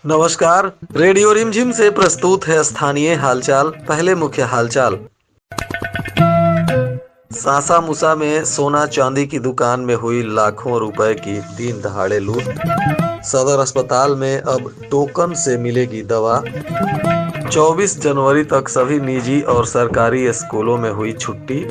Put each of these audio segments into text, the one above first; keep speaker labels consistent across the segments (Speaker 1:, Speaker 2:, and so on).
Speaker 1: नमस्कार। रेडियो रिमझिम से प्रस्तुत है स्थानीय हालचाल। पहले मुख्य हालचाल। सासा मुसा में सोना चांदी की दुकान में हुई लाखों रुपए की दिन दहाड़े लूट। सदर अस्पताल में अब टोकन से मिलेगी दवा। 24 जनवरी तक सभी निजी और सरकारी स्कूलों में हुई छुट्टी।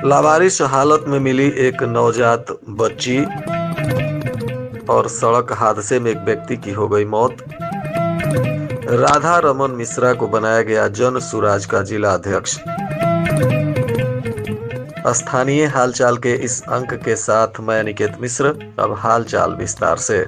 Speaker 1: लावारिस हालत में मिली एक नवजात बच्ची। और सड़क हादसे में एक व्यक्ति की हो गई मौत। राधा रमन मिश्रा को बनाया गया जन सुराज का जिला अध्यक्ष। स्थानीय हालचाल के इस अंक के साथ मैं अनिकेत मिश्र। अब हालचाल विस्तार से।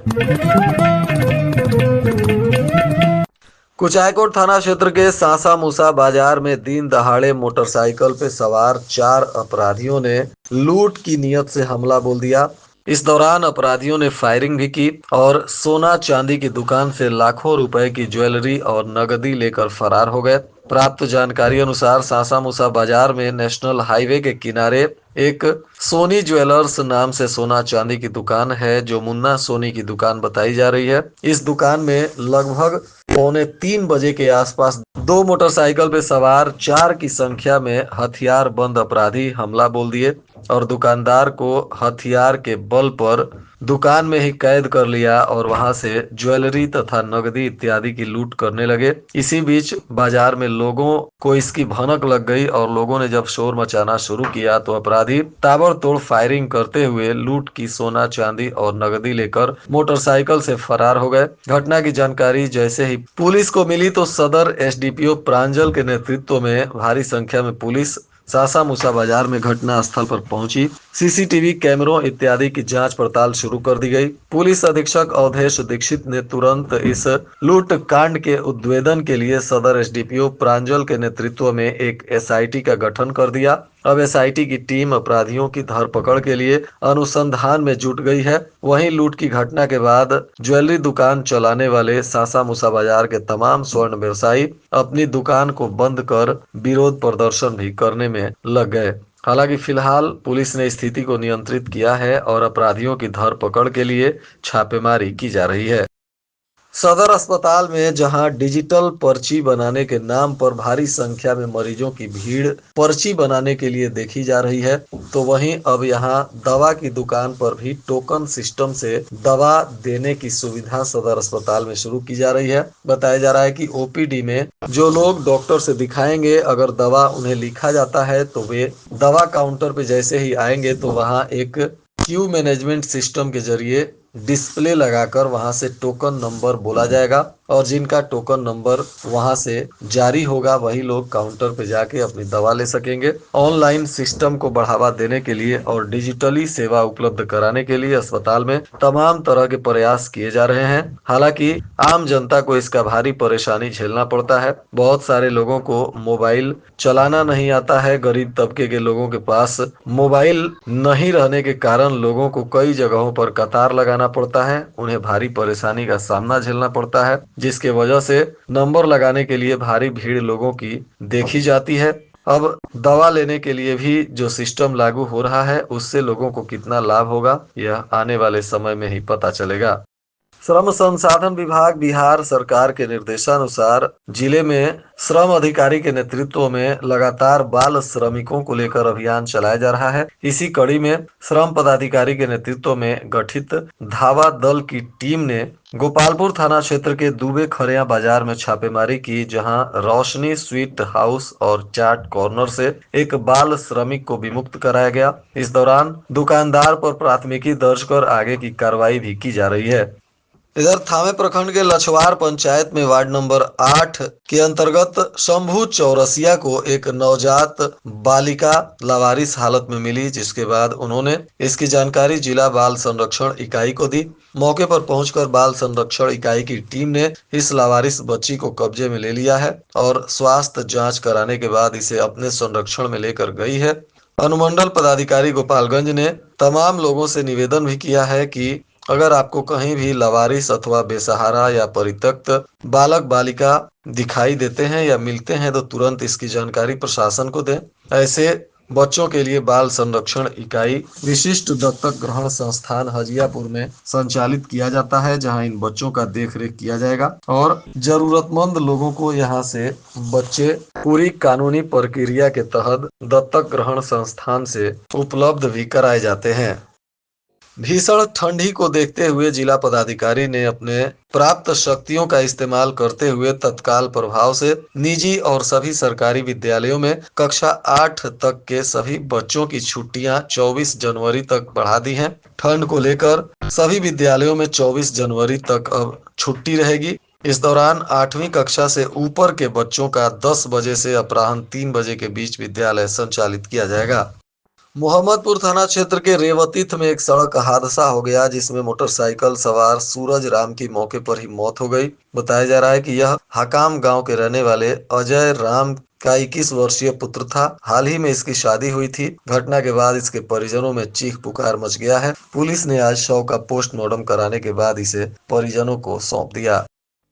Speaker 1: कुचायकोट थाना क्षेत्र के सासा मूसा बाजार में दिन दहाड़े मोटरसाइकिल पे सवार 4 अपराधियों ने लूट की नियत से हमला बोल दिया। इस दौरान अपराधियों ने फायरिंग भी की और सोना चांदी की दुकान से लाखों रुपए की ज्वेलरी और नगदी लेकर फरार हो गए। प्राप्त जानकारी अनुसार सासा मूसा बाजार में नेशनल हाईवे के किनारे एक सोनी ज्वेलर्स नाम से सोना चांदी की दुकान है, जो मुन्ना सोनी की दुकान बताई जा रही है। इस दुकान में लगभग 2:45 के आसपास 2 मोटरसाइकिल पे सवार 4 की संख्या में हथियार बंद अपराधी हमला बोल दिए और दुकानदार को हथियार के बल पर दुकान में ही कैद कर लिया और वहां से ज्वेलरी तथा नगदी इत्यादि की लूट करने लगे। इसी बीच बाजार में लोगों को इसकी भनक लग गई और लोगों ने जब शोर मचाना शुरू किया तो अपराधी ताबड़तोड़ फायरिंग करते हुए लूट की सोना चांदी और नगदी लेकर मोटरसाइकिल से फरार हो गए। घटना की जानकारी जैसे ही पुलिस को मिली तो सदर एसडीपीओ प्रांजल के नेतृत्व में भारी संख्या में पुलिस सासा मूसा बाजार में घटना स्थल पर पहुंची। सीसीटीवी कैमरों इत्यादि की जांच पड़ताल शुरू कर दी गई। पुलिस अधीक्षक अवधेश दीक्षित ने तुरंत इस लूट कांड के उद्भेदन के लिए सदर एसडीपीओ प्रांजल के नेतृत्व में एक एसआईटी का गठन कर दिया। अब एसआईटी की टीम अपराधियों की धरपकड़ के लिए अनुसंधान में जुट गई है। वहीं लूट की घटना के बाद ज्वेलरी दुकान चलाने वाले सासा मूसा बाजार के तमाम स्वर्ण व्यवसायी अपनी दुकान को बंद कर विरोध प्रदर्शन भी करने में लग गए। हालांकि फिलहाल पुलिस ने स्थिति को नियंत्रित किया है और अपराधियों की धरपकड़ के लिए छापेमारी की जा रही है। सदर अस्पताल में जहां डिजिटल पर्ची बनाने के नाम पर भारी संख्या में मरीजों की भीड़ पर्ची बनाने के लिए देखी जा रही है, तो वहीं अब यहां दवा की दुकान पर भी टोकन सिस्टम से दवा देने की सुविधा सदर अस्पताल में शुरू की जा रही है। बताया जा रहा है कि ओपीडी में जो लोग डॉक्टर से दिखाएंगे, अगर दवा उन्हें लिखा जाता है तो वे दवा काउंटर पे जैसे ही आएंगे तो वहां एक क्यू मैनेजमेंट सिस्टम के जरिए डिस्प्ले लगाकर वहां से टोकन नंबर बोला जाएगा और जिनका टोकन नंबर वहां से जारी होगा वही लोग काउंटर पे जाके अपनी दवा ले सकेंगे। ऑनलाइन सिस्टम को बढ़ावा देने के लिए और डिजिटली सेवा उपलब्ध कराने के लिए अस्पताल में तमाम तरह के प्रयास किए जा रहे हैं। हालांकि आम जनता को इसका भारी परेशानी झेलना पड़ता है। बहुत सारे लोगों को मोबाइल चलाना नहीं आता है। गरीब तबके के लोगों के पास मोबाइल नहीं रहने के कारण लोगों को कई जगहों पर कतार लगाना पड़ता है। उन्हें भारी परेशानी का सामना झेलना पड़ता है, जिसके वजह से नंबर लगाने के लिए भारी भीड़ लोगों की देखी जाती है। अब दवा लेने के लिए भी जो सिस्टम लागू हो रहा है उससे लोगों को कितना लाभ होगा, यह आने वाले समय में ही पता चलेगा। श्रम संसाधन विभाग बिहार सरकार के निर्देशानुसार जिले में श्रम अधिकारी के नेतृत्व में लगातार बाल श्रमिकों को लेकर अभियान चलाया जा रहा है। इसी कड़ी में श्रम पदाधिकारी के नेतृत्व में गठित धावा दल की टीम ने गोपालपुर थाना क्षेत्र के दुबे खरिया बाजार में छापेमारी की, जहां रोशनी स्वीट हाउस और चाट कॉर्नर से एक बाल श्रमिक को विमुक्त कराया गया। इस दौरान दुकानदार पर प्राथमिकी दर्ज कर आगे की कार्रवाई भी की जा रही है। इधर थावे प्रखंड के लछवार पंचायत में वार्ड नंबर 8 के अंतर्गत शंभू चौरसिया को एक नवजात बालिका लावारिस हालत में मिली, जिसके बाद उन्होंने इसकी जानकारी जिला बाल संरक्षण इकाई को दी। मौके पर पहुंचकर बाल संरक्षण इकाई की टीम ने इस लावारिस बच्ची को कब्जे में ले लिया है और स्वास्थ्य जांच कराने के बाद इसे अपने संरक्षण में लेकर गई है। अनुमंडल पदाधिकारी गोपालगंज ने तमाम लोगों से निवेदन भी किया है कि अगर आपको कहीं भी लावारिस अथवा बेसहारा या परित्यक्त बालक बालिका दिखाई देते हैं या मिलते हैं तो तुरंत इसकी जानकारी प्रशासन को दें। ऐसे बच्चों के लिए बाल संरक्षण इकाई विशिष्ट दत्तक ग्रहण संस्थान हजियापुर में संचालित किया जाता है, जहां इन बच्चों का देखरेख किया जाएगा और जरूरतमंद लोगों को यहां से बच्चे पूरी कानूनी प्रक्रिया के तहत दत्तक ग्रहण संस्थान से उपलब्ध भी कराए जाते हैं। भीषण ठंडी को देखते हुए जिला पदाधिकारी ने अपने प्राप्त शक्तियों का इस्तेमाल करते हुए तत्काल प्रभाव से निजी और सभी सरकारी विद्यालयों में कक्षा 8 तक के सभी बच्चों की छुट्टियां 24 जनवरी तक बढ़ा दी हैं। ठंड को लेकर सभी विद्यालयों में 24 जनवरी तक अब छुट्टी रहेगी। इस दौरान 8वीं कक्षा से ऊपर के बच्चों का 10 बजे से अपराह्न 3 बजे के बीच विद्यालय संचालित किया जाएगा। मोहम्मदपुर थाना क्षेत्र के रेवतीथ में एक सड़क हादसा हो गया, जिसमें मोटरसाइकिल सवार सूरज राम की मौके पर ही मौत हो गई। बताया जा रहा है कि यह हकाम गांव के रहने वाले अजय राम का 21 वर्षीय पुत्र था। हाल ही में इसकी शादी हुई थी। घटना के बाद इसके परिजनों में चीख पुकार मच गया है। पुलिस ने आज शव का पोस्टमार्टम कराने के बाद इसे परिजनों को सौंप दिया।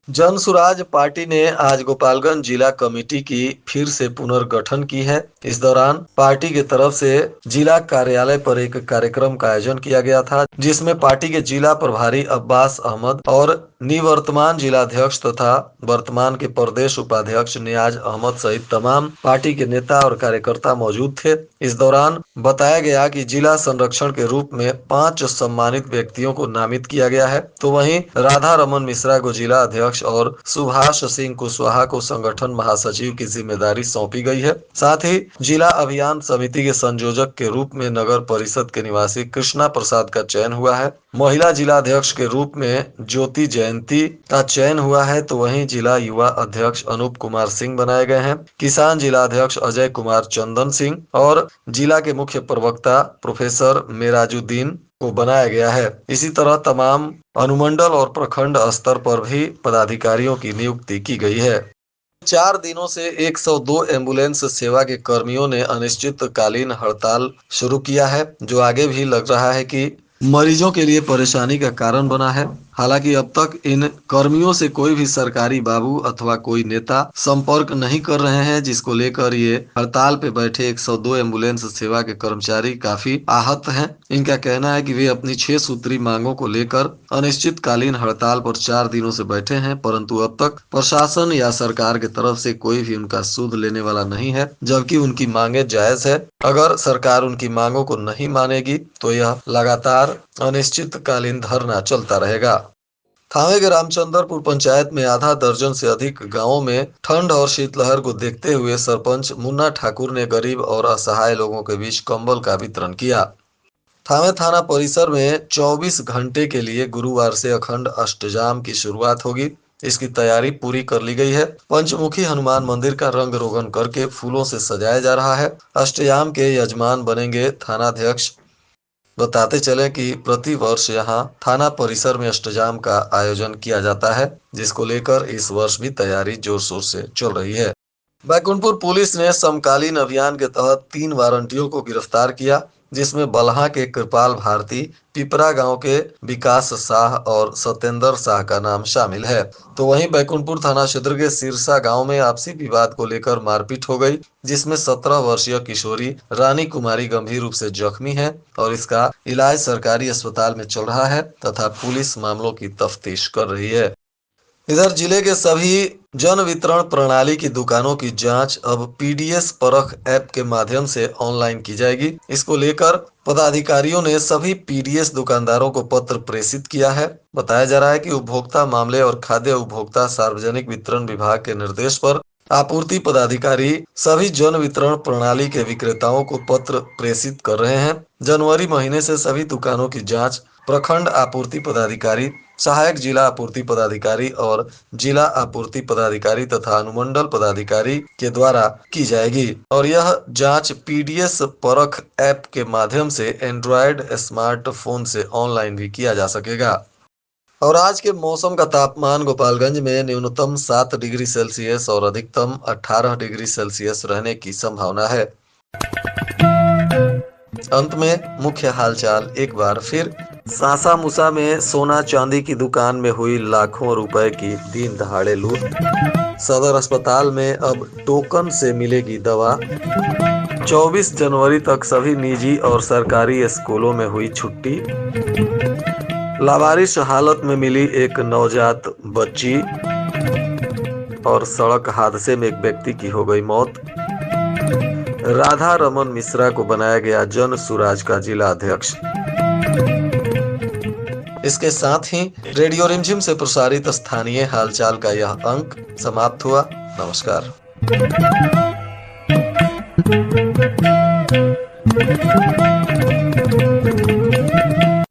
Speaker 1: जन सुराज पार्टी ने आज गोपालगंज जिला कमेटी की फिर से पुनर्गठन की है। इस दौरान पार्टी की तरफ से जिला कार्यालय पर एक कार्यक्रम का आयोजन किया गया था, जिसमें पार्टी के जिला प्रभारी अब्बास अहमद और निवर्तमान जिलाध्यक्ष तथा वर्तमान के प्रदेश उपाध्यक्ष नियाज अहमद सहित तमाम पार्टी के नेता और कार्यकर्ता मौजूद थे। इस दौरान बताया गया कि जिला संरक्षण के रूप में 5 सम्मानित व्यक्तियों को नामित किया गया है, तो वहीं राधा रमन मिश्रा को जिला अध्यक्ष और सुभाष सिंह कुशवाहा को संगठन महासचिव की जिम्मेदारी सौंपी गई है। साथ ही जिला अभियान समिति के संयोजक के रूप में नगर परिषद के निवासी कृष्णा प्रसाद का चयन हुआ है। महिला जिला अध्यक्ष के रूप में ज्योति जयंती का चयन हुआ है, तो वहीं जिला युवा अध्यक्ष अनूप कुमार सिंह बनाए गए हैं। किसान जिला अध्यक्ष अजय कुमार चंदन सिंह और जिला के मुख्य प्रवक्ता प्रोफेसर मेराजुद्दीन को बनाया गया है। इसी तरह तमाम अनुमंडल और प्रखंड स्तर पर भी पदाधिकारियों की नियुक्ति की गई है। 4 दिनों से 102 एम्बुलेंस सेवा के कर्मियों ने अनिश्चितकालीन हड़ताल शुरू किया है, जो आगे भी लग रहा है कि मरीजों के लिए परेशानी का कारण बना है। हालांकि अब तक इन कर्मियों से कोई भी सरकारी बाबू अथवा कोई नेता संपर्क नहीं कर रहे हैं, जिसको लेकर ये हड़ताल पे बैठे 102 एम्बुलेंस सेवा के कर्मचारी काफी आहत हैं। इनका कहना है कि वे अपनी 6 सूत्री मांगों को लेकर अनिश्चितकालीन हड़ताल पर 4 दिनों से बैठे हैं, परंतु अब तक प्रशासन या सरकार की तरफ से कोई भी उनका सुध लेने वाला नहीं है, जबकि उनकी मांगे जायज है। अगर सरकार उनकी मांगों को नहीं मानेगी तो यह लगातार अनिश्चितकालीन धरना चलता रहेगा। थावे के रामचंद्रपुर पंचायत में आधा दर्जन से अधिक गांवों में ठंड और शीतलहर को देखते हुए सरपंच मुन्ना ठाकुर ने गरीब और असहाय लोगों के बीच कंबल का वितरण किया। थावे थाना परिसर में 24 घंटे के लिए गुरुवार से अखंड अष्टजाम की शुरुआत होगी। इसकी तैयारी पूरी कर ली गई है। पंचमुखी हनुमान मंदिर का रंग रोगन करके फूलों से सजाया जा रहा है। अष्टयाम के यजमान बनेंगे थानाध्यक्ष। बताते चले कि प्रति वर्ष यहाँ थाना परिसर में अष्टजाम का आयोजन किया जाता है, जिसको लेकर इस वर्ष भी तैयारी जोर शोर से चल रही है। बैकुंठपुर पुलिस ने समकालीन अभियान के तहत 3 वारंटियों को गिरफ्तार किया, जिसमें बलहा के कृपाल भारती, पिपरा गांव के विकास शाह और सत्येंद्र शाह का नाम शामिल है। तो वहीं बैकुंठपुर थाना क्षेत्र के सिरसा गांव में आपसी विवाद को लेकर मारपीट हो गई, जिसमें 17 वर्षीय किशोरी रानी कुमारी गंभीर रूप से जख्मी है और इसका इलाज सरकारी अस्पताल में चल रहा है तथा पुलिस मामलों की तफ्तीश कर रही है। इधर जिले के सभी जन वितरण प्रणाली की दुकानों की जांच अब पीडीएस परख ऐप के माध्यम से ऑनलाइन की जाएगी। इसको लेकर पदाधिकारियों ने सभी पीडीएस दुकानदारों को पत्र प्रेषित किया है। बताया जा रहा है कि उपभोक्ता मामले और खाद्य उपभोक्ता सार्वजनिक वितरण विभाग के निर्देश पर आपूर्ति पदाधिकारी सभी जन वितरण प्रणाली के विक्रेताओं को पत्र प्रेषित कर रहे हैं। जनवरी महीने से सभी दुकानों की जांच प्रखंड आपूर्ति पदाधिकारी, सहायक जिला आपूर्ति पदाधिकारी और जिला आपूर्ति पदाधिकारी तथा अनुमंडल पदाधिकारी के द्वारा की जाएगी और यह जांच पीडीएस परख ऐप के माध्यम से एंड्रॉयड स्मार्टफोन से ऑनलाइन भी किया जा सकेगा। और आज के मौसम का तापमान गोपालगंज में न्यूनतम 7 डिग्री सेल्सियस और अधिकतम 18 डिग्री सेल्सियस रहने की संभावना है। अंत में मुख्य हालचाल एक बार फिर। सासा मूसा में सोना चांदी की दुकान में हुई लाखों रुपए की दिन दहाड़े लूट। सदर अस्पताल में अब टोकन से मिलेगी दवा। 24 जनवरी तक सभी निजी और सरकारी स्कूलों में हुई छुट्टी। लावारिस हालत में मिली एक नवजात बच्ची। और सड़क हादसे में एक व्यक्ति की हो गई मौत। राधा रमन मिश्रा को बनाया गया जन सुराज का जिला अध्यक्ष। इसके साथ ही रेडियो रिमझिम से प्रसारित स्थानीय हालचाल का यह अंक समाप्त हुआ। नमस्कार।